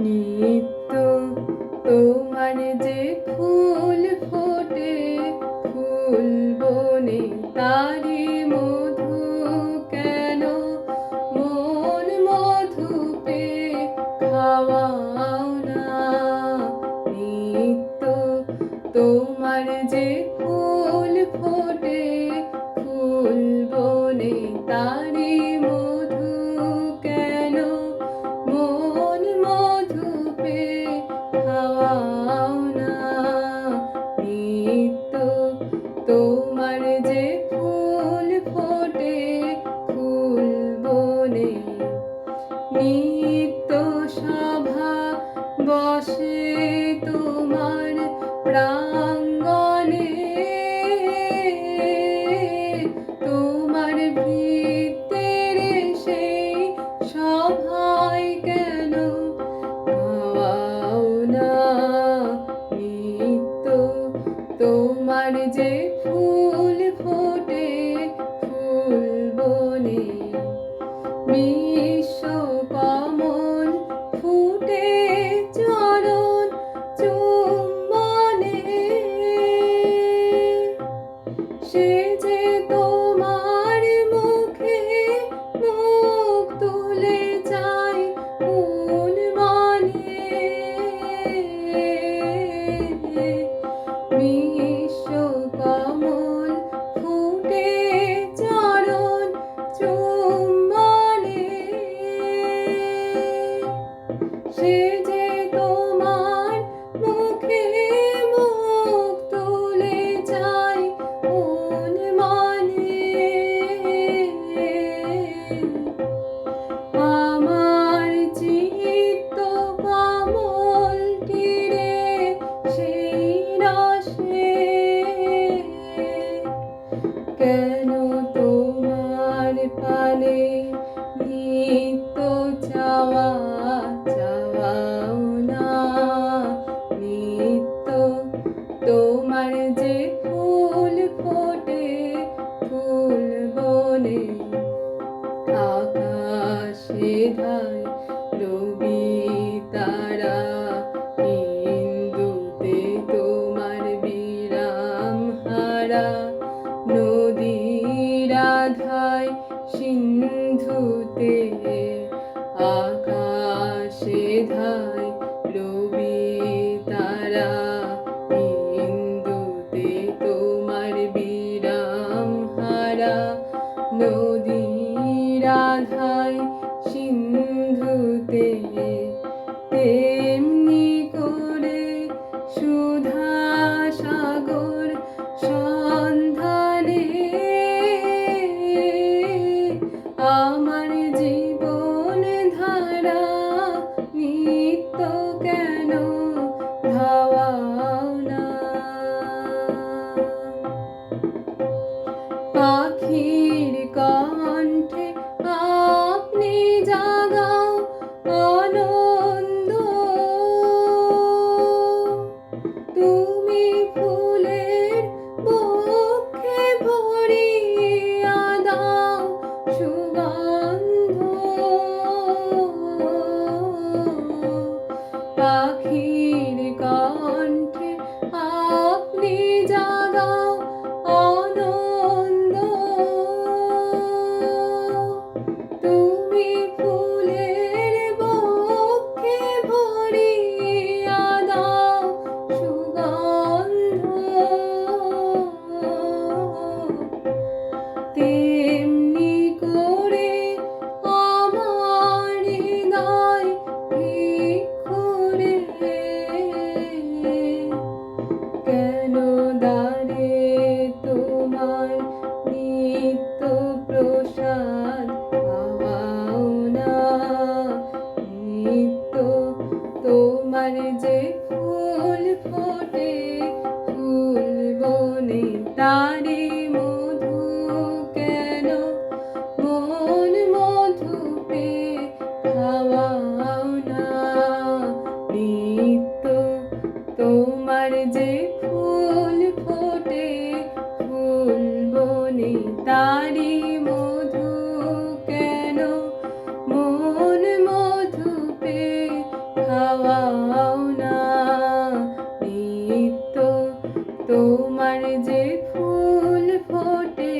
নিত্য তোমার যে ফুল ফোটে, ফুল বনে তারি মধু কেন মন মধু পেয়ে খাওয়াও না। নিত্য তোমার যে ফুল ফোটে, ফুল বনে তারি মধু কেন মন মধু পেয়ে খাওয়াও না। নিত্য তোমার যে ফুল ফোটে, ফুল বনে নিত্য সভা বসে তোমার প্রাঙ্গণে, তোমার ভিতরে সেই সভায় কেন খাওয়াও না। নিত্য তোমার যে ফুল ফোটে, ফুল বনে বিশ্ব কমল ফুটে চরণ চুম্বনে, সে যে তোমার মুখে মুখ তুলে চাই মন মানে। বিশ্ব কমল ফুটে চরণ চুম্বনে, সে যে তোমার মুখে মুখ তুলে চাই মন মানে। আমার চিত্ত কমল তীরে সেই রসে কেন তোমার পানে নিত্য চাওয়া চাওয়াও না। নিত্য তোমার যে ফুল ফোটে, ফুল বনে আকাশে ধায় রবি তারা, ইন্দুতে তোমার বিরাম হারা, নদীর আধায় সিন্ধুতে আকাশে ধায় রবি তারা, ইন্দুতে তোমার বিরাম হারা, নদীর আধায় সিন্ধুতে তেমনি করে সুধা সাগর সন্ধানে আমার জীবন ধারা নিত্য কেন ধাওয়াও না। পাখির কণ্ঠে আপনি জাগাও আনন্দ, তুমি ফুলের বক্ষে ভরিয়া দাও সুগন্ধ। পাখির কণ্ঠে আপনি জাগাও আনন্দ, তুমি ফুলের বক্ষে ভরিয়া দাও সুগন্ধ। তেমনি করে আমার হৃদয় ভিক্ষুরে কেন দ্বারে তোমার নিত্য প্রসাদ পাওয়াও না। নিত্য তোমার যে ফুল ফোটে, ফুল বনে তারি মধু কেন মন মধু পেয়ে খাওয়াও না। নিত্য তোমার যে ফুল ফোটে, ফুল বনে তারি মধু কেন মন মধু তোমার যে ফুল ফোটে